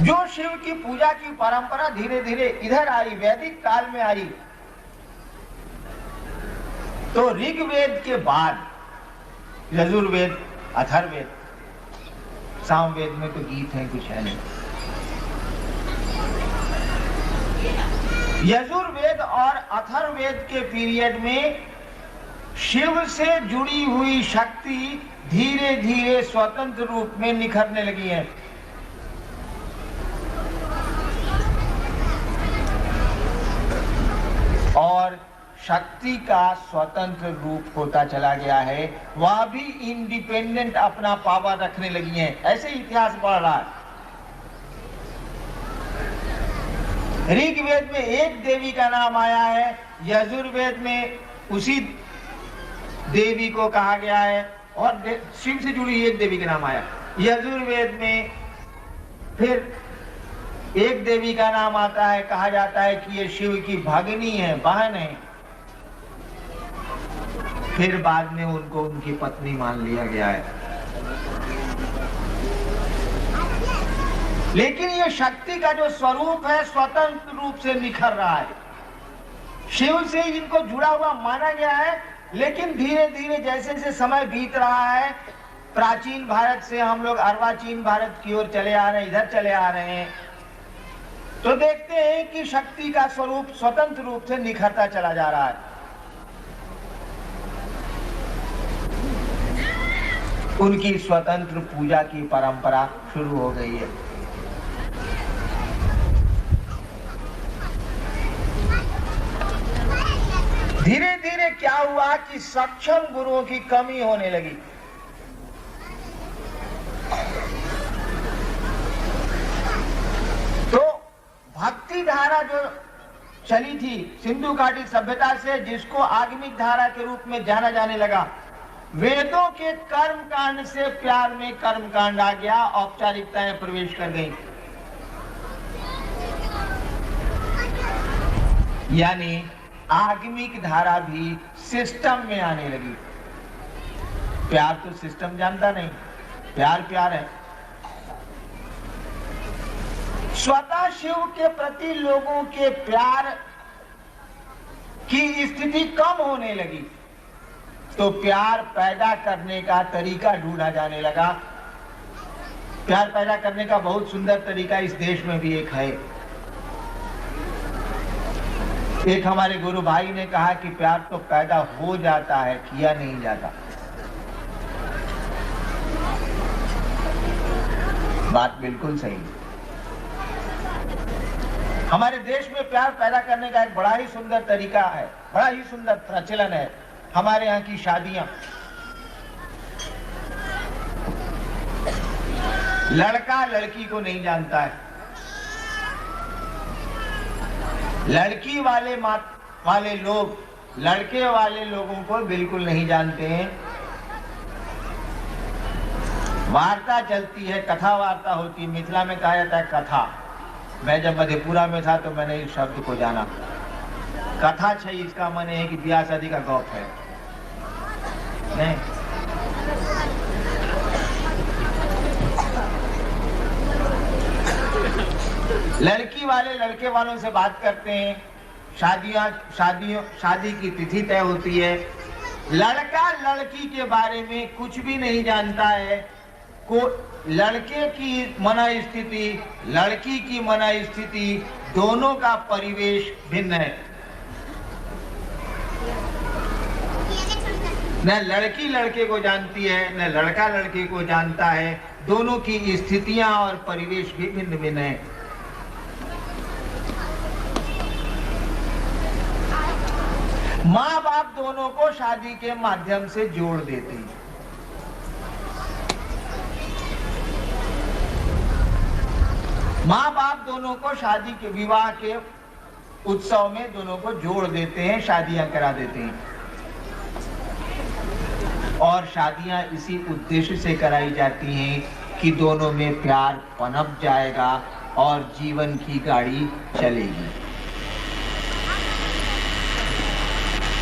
जो शिव की पूजा की परंपरा धीरे धीरे इधर आई, वैदिक काल में आई, तो ऋग्वेद के बाद यजुर्वेद, अथर्ववेद, सामवेद में तो गीत है, कुछ है नहीं। यजुर्वेद और अथर्ववेद के पीरियड में शिव से जुड़ी हुई शक्ति धीरे धीरे स्वतंत्र रूप में निखरने लगी है। और शक्ति का स्वतंत्र रूप होता चला गया है, वह भी इंडिपेंडेंट अपना पावर रखने लगी है। ऐसे इतिहास बढ़ रहा है। ऋग्वेद में एक देवी का नाम आया है, यजुर्वेद में उसी देवी को कहा गया है, और शिव से जुड़ी एक देवी का नाम आया। यजुर्वेद में फिर एक देवी का नाम आता है, कहा जाता है कि ये शिव की भगिनी है, बहन है। फिर बाद में उनको उनकी पत्नी मान लिया गया है। लेकिन ये शक्ति का जो स्वरूप है स्वतंत्र रूप से निखर रहा है। शिव से इनको जुड़ा हुआ माना गया है, लेकिन धीरे धीरे जैसे जैसे समय बीत रहा है, प्राचीन भारत से हम लोग अर्वाचीन भारत की ओर चले आ रहे हैं, इधर चले आ रहे हैं, तो देखते हैं कि शक्ति का स्वरूप स्वतंत्र रूप से निखरता चला जा रहा है। उनकी स्वतंत्र पूजा की परंपरा शुरू हो गई है। धीरे धीरे क्या हुआ कि सक्षम गुरुओं की कमी होने लगी। तो भक्ति धारा जो चली थी सिंधु घाटी सभ्यता से, जिसको आगमिक धारा के रूप में जाना जाने लगा, वेदों के कर्म कांड से प्यार में कर्म कांड आ गया, औपचारिकताएं प्रवेश कर गई। यानी आगमिक धारा भी सिस्टम में आने लगी। प्यार तो सिस्टम जानता नहीं, प्यार प्यार है। स्वतः शिव के प्रति लोगों के प्यार की स्थिति कम होने लगी, तो प्यार पैदा करने का तरीका ढूंढा जाने लगा। प्यार पैदा करने का बहुत सुंदर तरीका इस देश में भी एक है। एक हमारे गुरु भाई ने कहा कि प्यार तो पैदा हो जाता है, किया नहीं जाता। बात बिल्कुल सही। हमारे देश में प्यार पैदा करने का एक बड़ा ही सुंदर तरीका है, बड़ा ही सुंदर प्रचलन है। हमारे यहाँ की शादियां, लड़का लड़की को नहीं जानता है, लड़की वाले लोग लड़के वाले लोगों को बिल्कुल नहीं जानते हैं। वार्ता चलती है, कथा वार्ता होती है। मिथिला में कहा जाता है कथा। मैं जब मधेपुरा में था तो मैंने इस शब्द को जाना। कथा छै, इसका मन है कि ब्याह शादी का गौप है। नहीं, लड़की वाले लड़के वालों से बात करते हैं, शादी की तिथि तय होती है। लड़का लड़की के बारे में कुछ भी नहीं जानता है। लड़के की मन स्थिति, लड़की की मन स्थिति, दोनों का परिवेश भिन्न है। न लड़की लड़के को जानती है, न लड़का लड़के को जानता है। दोनों की स्थितियां और परिवेश भी भिन्न भिन्न है। माँ बाप दोनों को शादी के माध्यम से जोड़ देते हैं। माँ बाप दोनों को शादी के विवाह के उत्सव में दोनों को जोड़ देते हैं, शादियां करा देते हैं। और शादियां इसी उद्देश्य से कराई जाती हैं कि दोनों में प्यार पनप जाएगा और जीवन की गाड़ी चलेगी।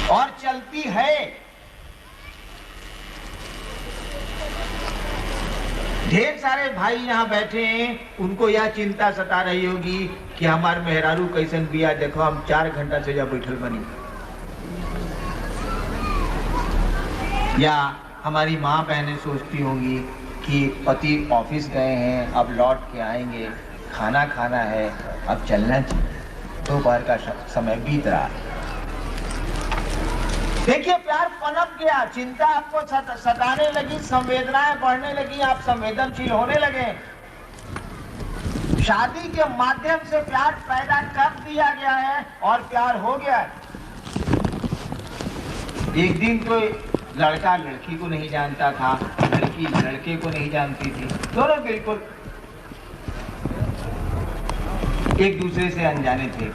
और चलती है। ढेर सारे भाई यहाँ बैठे हैं, उनको यह चिंता सता रही होगी कि हमारे मेहरारू कैसन बिया, देखो हम 4 घंटा से जब बैठल बनी। या हमारी माँ बहनें सोचती होंगी कि पति ऑफिस गए हैं, अब लौट के आएंगे, खाना खाना है, अब चलना चाहिए, दोपहर का समय बीत रहा है। देखिए प्यार पनप गया, चिंता आपको सताने लगी, संवेदनाएं बढ़ने लगी, आप संवेदनशील होने लगे। शादी के माध्यम से प्यार पैदा कर दिया गया है और प्यार हो गया है। एक दिन तो लड़का लड़की को नहीं जानता था, लड़की लड़के को नहीं जानती थी, दोनों बिल्कुल एक दूसरे से अनजाने थे।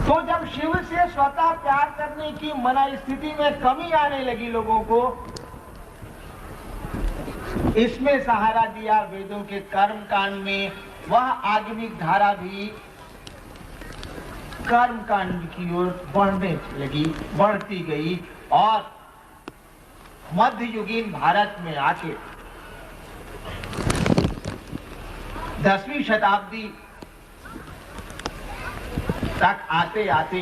तो जब शिव से स्वतः प्यार करने की मना स्थिति में कमी आने लगी लोगों को, इसमें सहारा दिया वेदों के कर्म कांड में। वह आगमिक धारा भी कर्म कांड की ओर बढ़ने लगी, बढ़ती गई और मध्ययुगीन भारत में आके 10वीं शताब्दी तक आते आते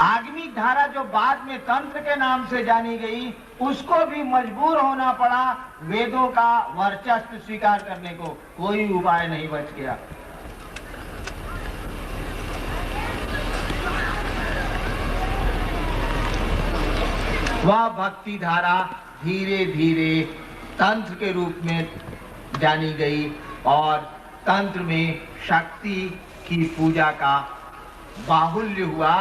आगमिक धारा जो बाद में तंत्र के नाम से जानी गई, उसको भी मजबूर होना पड़ा वेदों का वर्चस्व स्वीकार करने को। कोई उपाय नहीं बच गया। वह भक्ति धारा धीरे धीरे तंत्र के रूप में जानी गई और तंत्र में शक्ति की पूजा का बाहुल्य हुआ,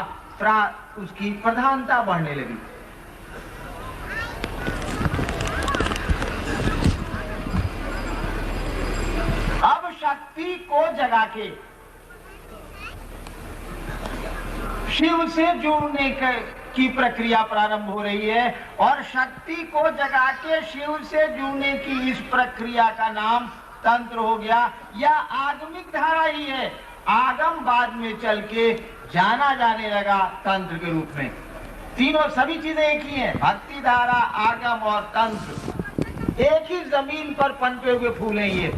उसकी प्रधानता बढ़ने लगी। अब शक्ति को जगा के शिव से जुड़ने की प्रक्रिया प्रारंभ हो रही है और शक्ति को जगा के शिव से जुड़ने की इस प्रक्रिया का नाम तंत्र हो गया। यह आगमिक धारा ही है, आगम बाद में चल के जाना जाने लगा तंत्र के रूप में। तीनों सभी चीजें एक ही हैं, भक्ति धारा, आगम और तंत्र एक ही जमीन पर पनपे हुए फूल हैं। ये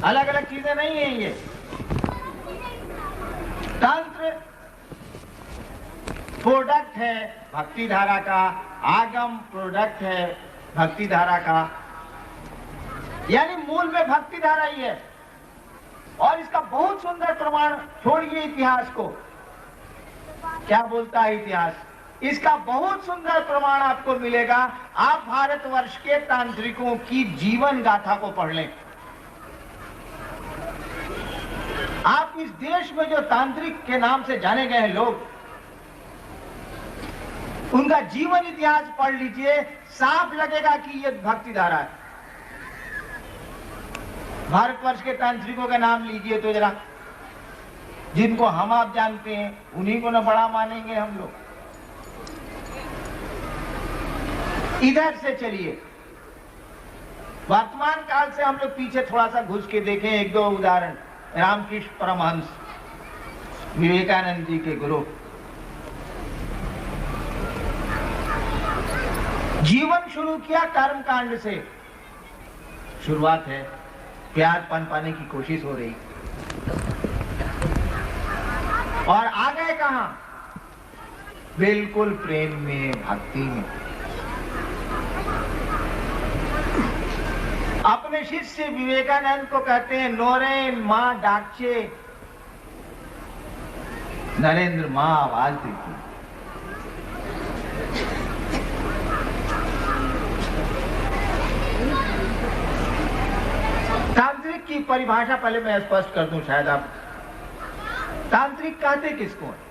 अलग अलग चीजें नहीं है। ये तंत्र प्रोडक्ट है भक्ति धारा का, आगम प्रोडक्ट है भक्ति धारा का, यानी मूल में भक्ति धारा ही है। और इसका बहुत सुंदर प्रमाण, छोड़िए इतिहास को, क्या बोलता है इतिहास, इसका बहुत सुंदर प्रमाण आपको मिलेगा। आप भारतवर्ष के तांत्रिकों की जीवन गाथा को पढ़ लें। आप इस देश में जो तांत्रिक के नाम से जाने गए हैं लोग, उनका जीवन इतिहास पढ़ लीजिए, साफ लगेगा कि ये भक्ति धारा है। भारतवर्ष के तांत्रिकों का नाम लीजिए तो जरा, जिनको हम आप जानते हैं, उन्हीं को ना बड़ा मानेंगे हम लोग। इधर से चलिए, वर्तमान काल से हम लोग पीछे थोड़ा सा घुस के देखें एक दो उदाहरण। रामकृष्ण परमहंस, विवेकानंद जी के गुरु, जीवन शुरू किया कर्म कांड से। शुरुआत है, प्यार पनपाने की कोशिश हो रही, और आ गए कहां? बिल्कुल प्रेम में, भक्ति में। अपने शिष्य विवेकानंद को कहते हैं नोरेन मां डाकचे, नरेंद्र मां आवाज देती। तांत्रिक की परिभाषा पहले मैं स्पष्ट कर दूं, शायद आप, तांत्रिक कहते किसको है?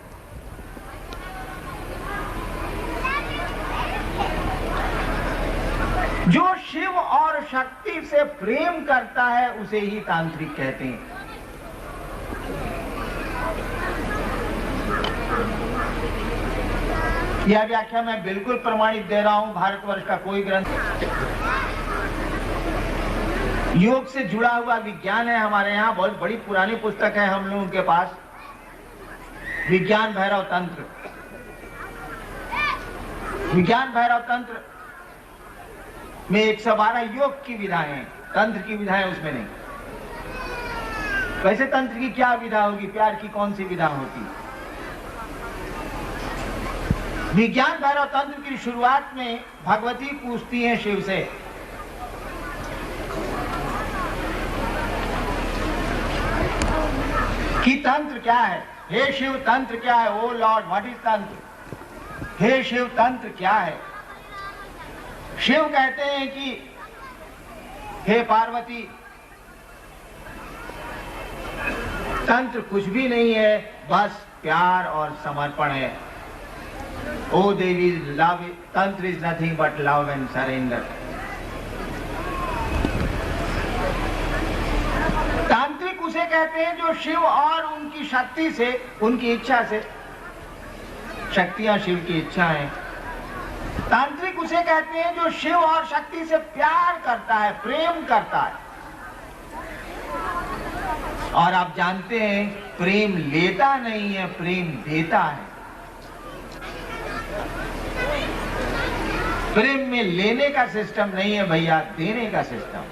जो शिव और शक्ति से प्रेम करता है उसे ही तांत्रिक कहते हैं। यह व्याख्या मैं बिल्कुल प्रमाणित दे रहा हूं, भारतवर्ष का कोई ग्रंथ। योग से जुड़ा हुआ विज्ञान है हमारे यहाँ, बहुत बड़ी पुरानी पुस्तक है हम लोगों के पास, विज्ञान भैरव तंत्र। विज्ञान भैरव तंत्र में 112 योग की विधाएं हैं, तंत्र की विधाएं उसमें नहीं। वैसे तंत्र की क्या विधा होगी, प्यार की कौन सी विधा होती? विज्ञान भैरव तंत्र की शुरुआत में भगवती पूछती हैं शिव से, कि तंत्र क्या है? हे शिव तंत्र क्या है? ओ लॉर्ड व्हाट इज तंत्र? हे शिव तंत्र क्या है? शिव कहते हैं कि हे पार्वती, तंत्र कुछ भी नहीं है, बस प्यार और समर्पण है। ओ देवी, लव तंत्र is nothing but love and surrender. तांत्रिक उसे कहते हैं जो शिव और उनकी शक्ति से, उनकी इच्छा से, शक्तियां शिव की इच्छा है। तांत्रिक उसे कहते हैं जो शिव और शक्ति से प्यार करता है, प्रेम करता है। और आप जानते हैं प्रेम लेता नहीं है, प्रेम देता है। प्रेम में लेने का सिस्टम नहीं है भैया, देने का सिस्टम।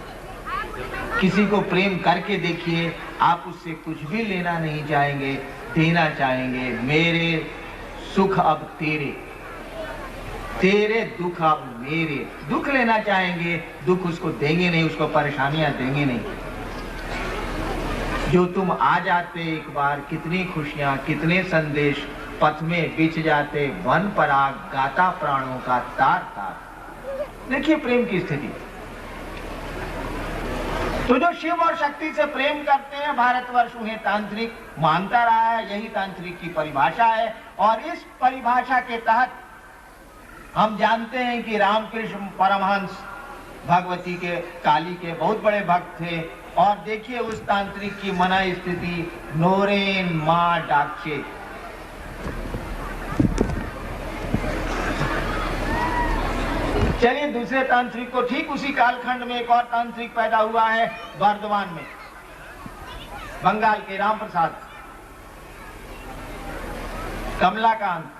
किसी को प्रेम करके देखिए, आप उससे कुछ भी लेना नहीं चाहेंगे, देना चाहेंगे। मेरे सुख अब तेरे, तेरे दुख अब मेरे। दुख लेना चाहेंगे, दुख उसको देंगे नहीं, उसको परेशानियां देंगे नहीं। जो तुम आ जाते एक बार, कितनी खुशियां, कितने संदेश पथ में बिछ जाते, वन पराग गाता प्राणों का तार तार। देखिए प्रेम की स्थिति। तो जो शिव और शक्ति से प्रेम करते हैं, भारतवर्ष उन्हें तांत्रिक मानता रहा है, यही तांत्रिक की परिभाषा है। और इस परिभाषा के तहत हम जानते हैं कि रामकृष्ण परमहंस भगवती के, काली के बहुत बड़े भक्त थे। और देखिए उस तांत्रिक की मना स्थिति, नोरेन मां डाक्षे। चलिए दूसरे तांत्रिक को, ठीक उसी कालखंड में एक और तांत्रिक पैदा हुआ है बर्दवान में, बंगाल के राम प्रसाद, कमलाकांत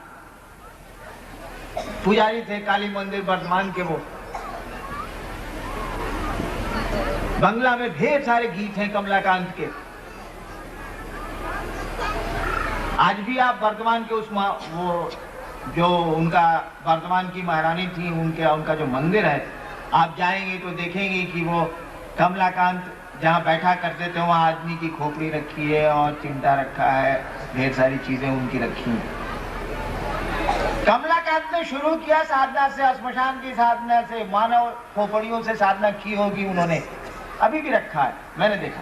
पुजारी थे काली मंदिर बर्धमान के। वो बंगला में ढेर सारे गीत हैं कमलाकांत के। आज भी आप बर्धमान के उस वो जो उनका बर्धमान की महारानी थी, उनका जो मंदिर है, आप जाएंगे तो देखेंगे कि वो कमलाकांत जहाँ बैठा करते थे वहाँ आदमी की खोपड़ी रखी है और चिमटा रखा है, ढेर सारी चीजें उनकी रखी हैं। कमलाकांत ने शुरू किया साधना से, श्मशान की साधना से, मानव खोपड़ियों से साधना की होगी उन्होंने, अभी भी रखा है, मैंने देखा।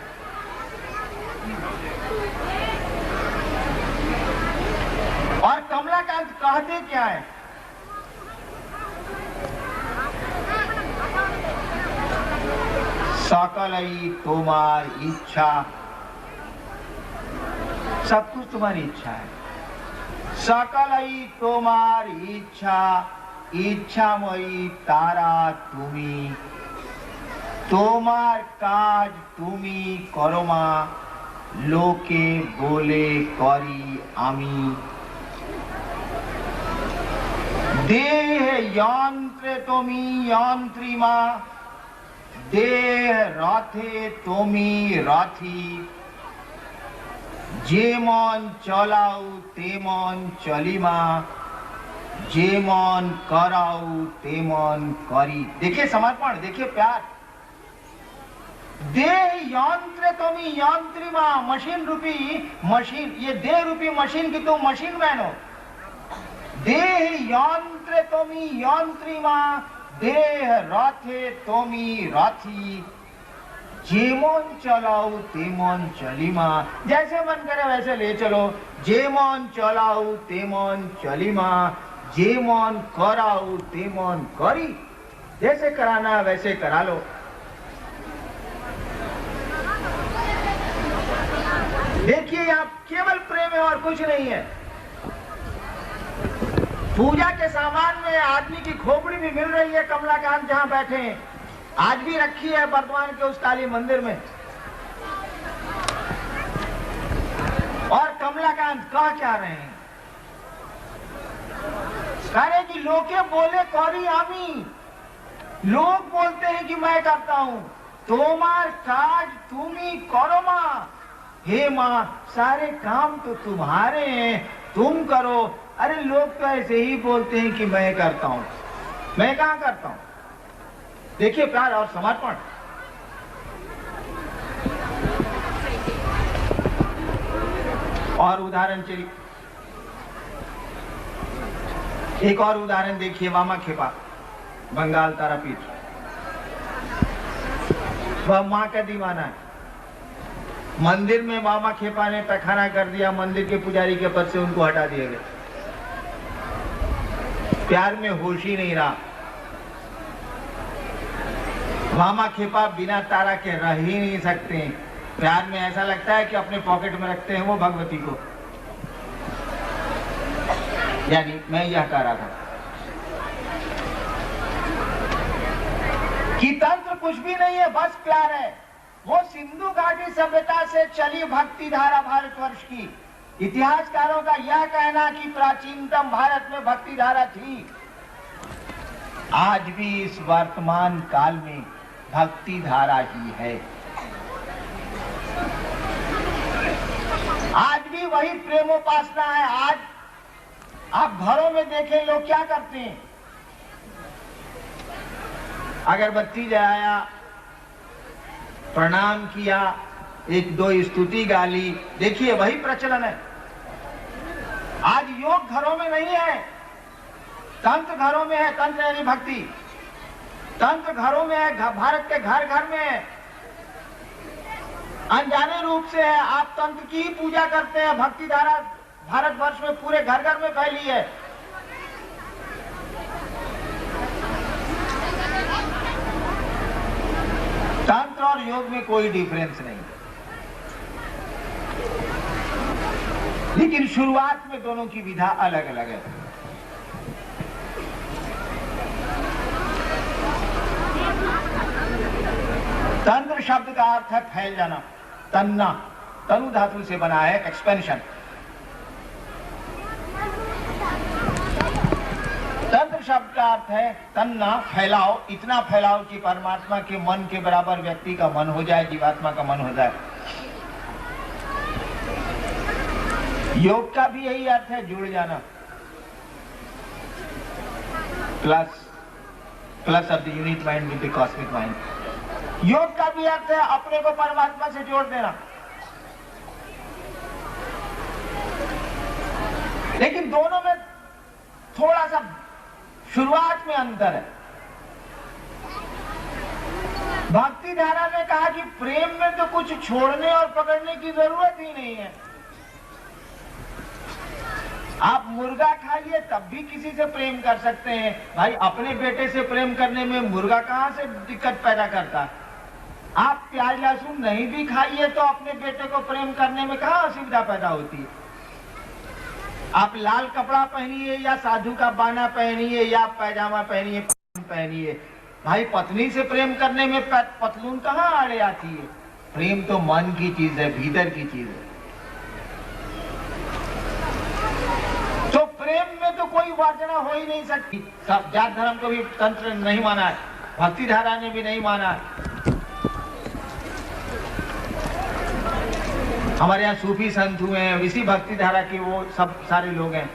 और कमलाकांत कहते क्या है? सकलई तुम्हार इच्छा, सब कुछ तुम्हारी इच्छा है। सकलई तुम्हार इच्छा, इच्छामयी तारा तुमी, তোমার কাজ তুমি করো মা, লোকে বলে করি আমি। দেহ যন্ত্রে তুমি যন্ত্রী মা, দেহ রথে তুমি রথী, যেমন চলাও তেমন চলিমা, যেমন कराओ তেমন করি। देखिए समर्पण, देखिए प्यार। देह यंत्र तुमी यंत्री मां, मशीन रूपी मशीन, ये देह रूपी मशीन की तुम मशीन मैन हो। देह यंत्र तुमी यंत्री मां, देह रथे तुमी रथी, जेमन चलाओ तेमन चलिमा, जैसे मन करे वैसे ले चलो। जेमन चलाओ तेमन चलिमा, जेमन कराओ तेमन करी, जैसे कराना वैसे करा लो। देखिए यहाँ केवल प्रेम है और कुछ नहीं है। पूजा के सामान में आदमी की खोपड़ी भी मिल रही है, कमलाकांत जहाँ बैठे हैं। आज भी रखी है बर्दवान के उस काली मंदिर में। और कमलाकांत कह क्या रहे हैं? कह रहे कि लोके बोले कौरी आमी, लोग बोलते हैं कि मैं करता हूं, तोमार काज तुम्ही करो मां। हे मां, सारे काम तो तुम्हारे हैं, तुम करो। अरे लोग तो ऐसे ही बोलते हैं कि मैं करता हूं, मैं कहां करता हूं। देखिए प्यार और समर्पण। और उदाहरण चलिए, एक और उदाहरण देखिए, वामा खेपा, बंगाल तारापीठ। वह मां का दीवाना है। मंदिर में वामा खेपा ने पैखाना कर दिया, मंदिर के पुजारी के पद से उनको हटा दिया गया। प्यार में होश ही नहीं रहा। वामा खेपा बिना तारा के रह ही नहीं सकते। प्यार में ऐसा लगता है कि अपने पॉकेट में रखते हैं वो भगवती को। यानी मैं यह कह रहा था कि तंत्र कुछ भी नहीं है, बस प्यार है। वो सिंधु घाटी सभ्यता से चली भक्ति धारा भारतवर्ष की। इतिहासकारों का यह कहना कि प्राचीनतम भारत में भक्ति धारा थी। आज भी इस वर्तमान काल में भक्ति धारा ही है। आज भी वही प्रेमोपासना है। आज आप घरों में देखें लोग क्या करते हैं, अगरबत्ती जलाया, प्रणाम किया, एक दो स्तुति गाली, देखिए वही प्रचलन है। आज योग घरों में नहीं है, तंत्र घरों में है। तंत्र यानी भक्ति, तंत्र घरों में है, भारत के घर घर में है। अनजाने रूप से है, आप तंत्र की ही पूजा करते हैं। भक्ति धारा भारतवर्ष में पूरे घर घर में फैली है। तंत्र और योग में कोई डिफरेंस नहीं, लेकिन शुरुआत में दोनों की विधा अलग अलग है। तंत्र शब्द का अर्थ है फैल जाना, तन्ना, तनु धातु से बना है, एक्सपेंशन। तंत्र शब्द का अर्थ है तन्ना, फैलाओ, इतना फैलाओ कि परमात्मा के मन के बराबर व्यक्ति का मन हो जाए, जीवात्मा का मन हो जाए। योग का भी यही अर्थ है, जुड़ जाना, plus of the unit mind with the cosmic mind. योग का भी अर्थ है अपने को परमात्मा से जोड़ देना। लेकिन दोनों में थोड़ा सा शुरुआत में अंतर है। भक्ति धारा ने कहा कि प्रेम में तो कुछ छोड़ने और पकड़ने की जरूरत ही नहीं है। आप मुर्गा खाइए तब भी किसी से प्रेम कर सकते हैं। भाई अपने बेटे से प्रेम करने में मुर्गा कहां से दिक्कत पैदा करता है? आप प्याज लहसुन नहीं भी खाइए तो अपने बेटे को प्रेम करने में कहां असुविधा पैदा होती है? आप लाल कपड़ा पहनिए या साधु का बाना पहनिए या पैजामा पहनिए, भाई पत्नी से प्रेम करने में पतलून कहां आड़े आती है? प्रेम तो मन की चीज है, भीतर की चीज है। तो प्रेम में तो कोई वर्जना हो ही नहीं सकती। सब जात धर्म को भी तंत्र नहीं माना है, भक्ति धारा ने भी नहीं माना है। हमारे यहाँ सूफी संत हुए हैं, इसी भक्ति धारा के वो सब सारे लोग हैं।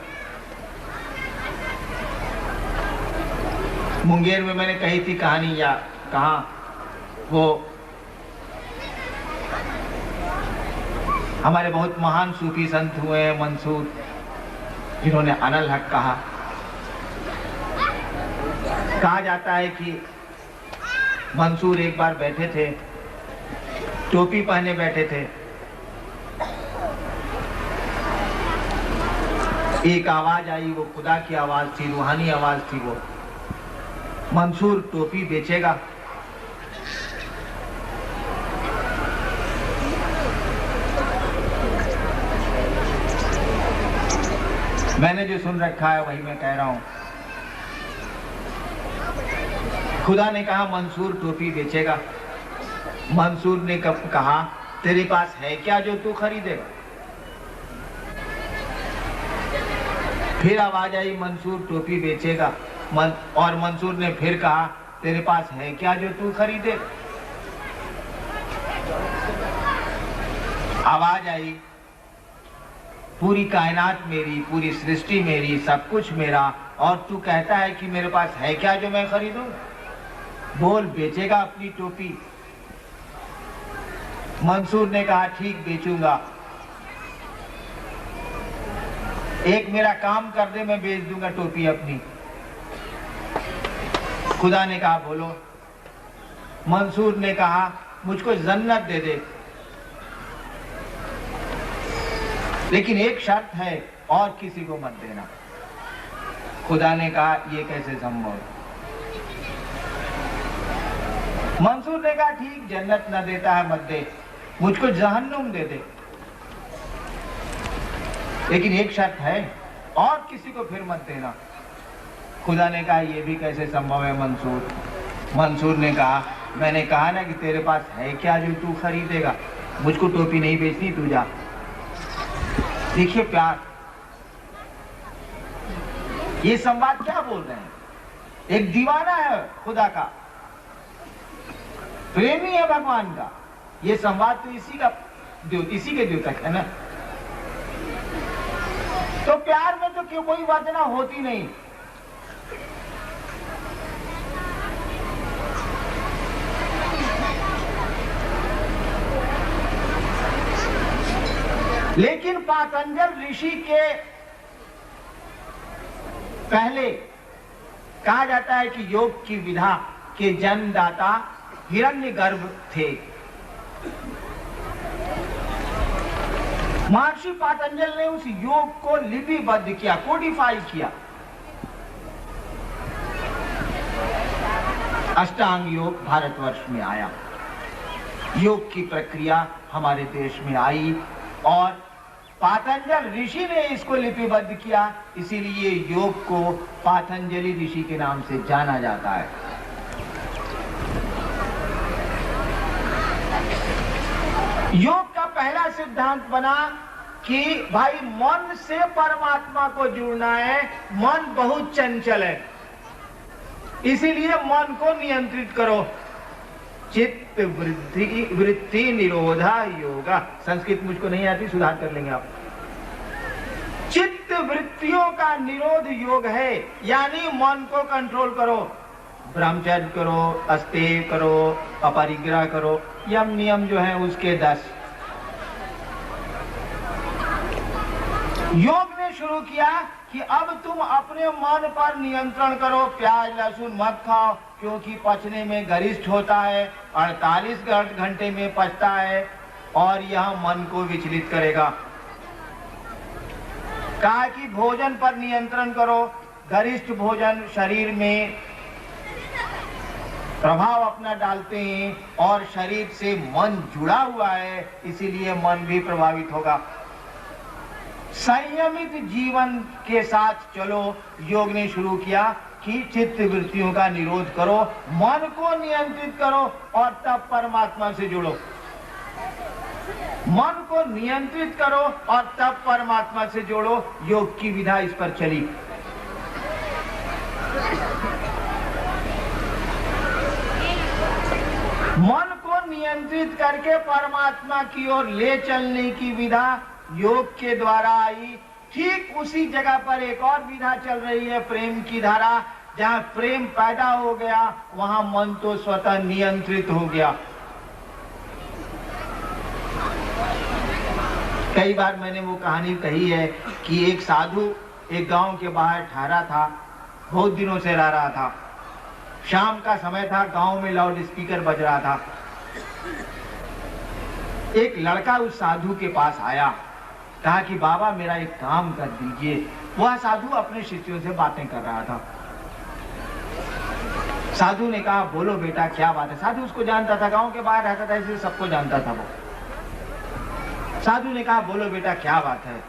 मुंगेर में मैंने कही थी कहानी, या कहा वो हमारे बहुत महान सूफी संत हुए हैं मंसूर, जिन्होंने अनल हक कहा। कहा जाता है कि मंसूर एक बार बैठे थे, टोपी पहने बैठे थे। एक आवाज आई, वो खुदा की आवाज थी, रूहानी आवाज थी। वो मंसूर टोपी बेचेगा? मैंने जो सुन रखा है वही मैं कह रहा हूं। खुदा ने कहा मंसूर टोपी बेचेगा। मंसूर ने कहा तेरे पास है क्या जो तू खरीदेगा? फिर आवाज आई मंसूर टोपी बेचेगा। और मंसूर ने फिर कहा तेरे पास है क्या जो तू खरीदेगा? आवाज आई पूरी कायनात मेरी, पूरी सृष्टि मेरी, सब कुछ मेरा, और तू कहता है कि मेरे पास है क्या जो मैं खरीदूं? बोल, बेचेगा अपनी टोपी? मंसूर ने कहा ठीक बेचूंगा, एक मेरा काम कर दे, मैं बेच दूंगा टोपी अपनी। खुदा ने कहा बोलो। मंसूर ने कहा मुझको जन्नत दे दे, लेकिन एक शर्त है, और किसी को मत देना। खुदा ने कहा ये कैसे संभव? मंसूर ने कहा ठीक, जन्नत न देता है मत दे, मुझको जहन्नुम दे दे, लेकिन एक शर्त है, और किसी को फिर मत देना। खुदा ने कहा ये भी कैसे संभव है मंसूर? मंसूर ने कहा मैंने कहा ना कि तेरे पास है क्या जो तू खरीदेगा? मुझको टोपी नहीं बेचनी, तू जा। देखिए प्यार, ये संवाद क्या बोल रहे हैं? एक दीवाना है खुदा का, प्रेमी है भगवान का। ये संवाद तो इसी के द्योतक है ना। तो प्यार में तो क्यों कोई वंदना होती नहीं। लेकिन पातंजल ऋषि के पहले कहा जाता है कि योग की विधा के जन्मदाता हिरण्यगर्भ थे। महर्षि पातंजल ने उस योग को लिपिबद्ध किया, कोडिफाई किया। अष्टांग योग भारतवर्ष में आया, योग की प्रक्रिया हमारे देश में आई, और पातंजल ऋषि ने इसको लिपिबद्ध किया, इसीलिए योग को पातंजलि ऋषि के नाम से जाना जाता है। योग का पहला सिद्धांत बना कि भाई मन से परमात्मा को जुड़ना है। मन बहुत चंचल है, इसीलिए मन को नियंत्रित करो। चित्त वृत्ति निरोधा योगा। संस्कृत मुझको नहीं आती, सुधार कर लेंगे आप। चित्त वृत्तियों का निरोध योग है, यानी मन को कंट्रोल करो। ब्रह्मचर्य करो, अस्तेय करो, अपरिग्रह करो, यम नियम जो है उसके 10। योग ने शुरू किया कि अब तुम अपने मन पर नियंत्रण करो। प्याज लहसुन मत खाओ, क्योंकि पचने में गरिष्ठ होता है, 48 घंटे में पचता है, और यह मन को विचलित करेगा। कहा कि भोजन पर नियंत्रण करो। गरिष्ठ भोजन शरीर में प्रभाव अपना डालते हैं, और शरीर से मन जुड़ा हुआ है, इसीलिए मन भी प्रभावित होगा। संयमित जीवन के साथ चलो। योग ने शुरू किया कि चित्त वृत्तियों का निरोध करो, मन को नियंत्रित करो, और तब परमात्मा से जुड़ो। मन को नियंत्रित करो और तब परमात्मा से जोड़ो। योग की विधा इस पर चली। मन को नियंत्रित करके परमात्मा की ओर ले चलने की विधा योग के द्वारा आई। ठीक उसी जगह पर एक और विधा चल रही है, प्रेम की धारा। जहां प्रेम पैदा हो गया, वहां मन तो स्वतः नियंत्रित हो गया। कई बार मैंने वो कहानी कही है कि एक साधु एक गांव के बाहर ठहरा था, बहुत दिनों से रह रहा था। शाम का समय था, गांव में लाउड स्पीकर बज रहा था। एक लड़का उस साधु के पास आया, कहा कि बाबा मेरा एक काम कर दीजिए। वह साधु अपने शिष्यों से बातें कर रहा था। साधु ने कहा बोलो बेटा क्या बात है। साधु उसको जानता था, गांव के बाहर रहता था, इसलिए सबको जानता था वो। साधु ने कहा बोलो बेटा क्या बात है।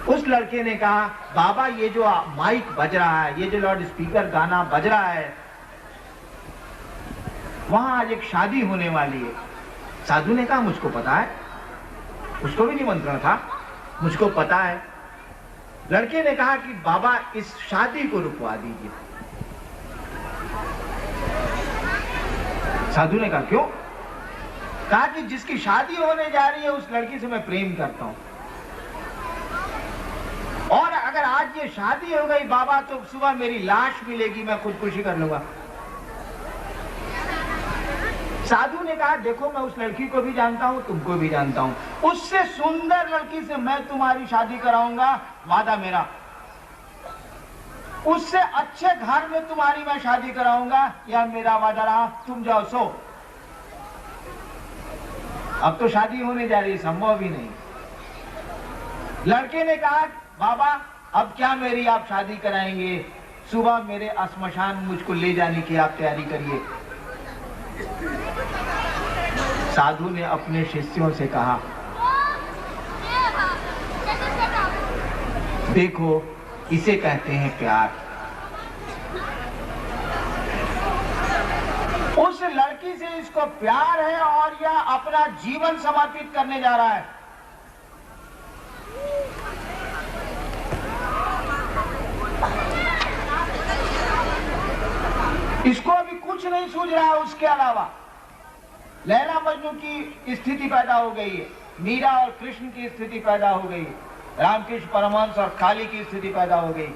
उस लड़के ने कहा बाबा ये जो माइक बज रहा है, ये जो लाउड स्पीकर गाना बज रहा है, वहां आज एक शादी होने वाली है। साधु ने कहा मुझको पता है, उसको भी निमंत्रण था, मुझको पता है। लड़के ने कहा कि बाबा इस शादी को रुकवा दीजिए। साधु ने कहा क्यों? कहा कि जिसकी शादी होने जा रही है उस लड़की से मैं प्रेम करता हूं, और अगर आज ये शादी हो गई बाबा तो सुबह मेरी लाश मिलेगी, मैं खुदकुशी कर लूंगा। साधु ने कहा देखो मैं उस लड़की को भी जानता हूं, तुमको भी जानता हूं, उससे सुंदर लड़की से मैं तुम्हारी शादी कराऊंगा, वादा मेरा। उससे अच्छे घर में तुम्हारी मैं शादी कराऊंगा, या मेरा वादा रहा, तुम जाओ सो। अब तो शादी होने जा रही है, संभव ही नहीं। लड़के ने कहा बाबा अब क्या मेरी आप शादी कराएंगे, सुबह मेरे श्मशान मुझको ले जाने की आप तैयारी करिए। साधु ने अपने शिष्यों से कहा देखो इसे कहते हैं प्यार। उस लड़की से इसको प्यार है और यह अपना जीवन समर्पित करने जा रहा है। इसको अभी कुछ नहीं सूझ रहा है उसके अलावा। लैला मजनू की स्थिति पैदा हो गई है, मीरा और कृष्ण की स्थिति पैदा हो गई, रामकृष्ण परमहंस और काली की स्थिति पैदा हो गई।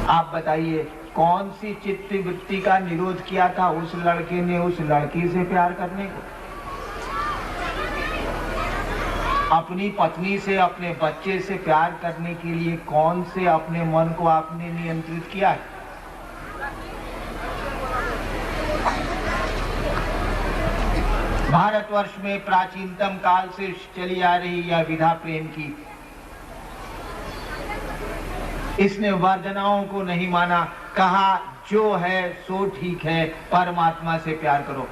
आप बताइए कौन सी चित्त वृत्ति का निरोध किया था उस लड़के ने उस लड़की से प्यार करने को? अपनी पत्नी से, अपने बच्चे से प्यार करने के लिए कौन से अपने मन को आपने नियंत्रित किया है? भारतवर्ष में प्राचीनतम काल से चली आ रही यह विधा प्रेम की, इसने वर्जनाओं को नहीं माना, कहा जो है सो ठीक है, परमात्मा से प्यार करो।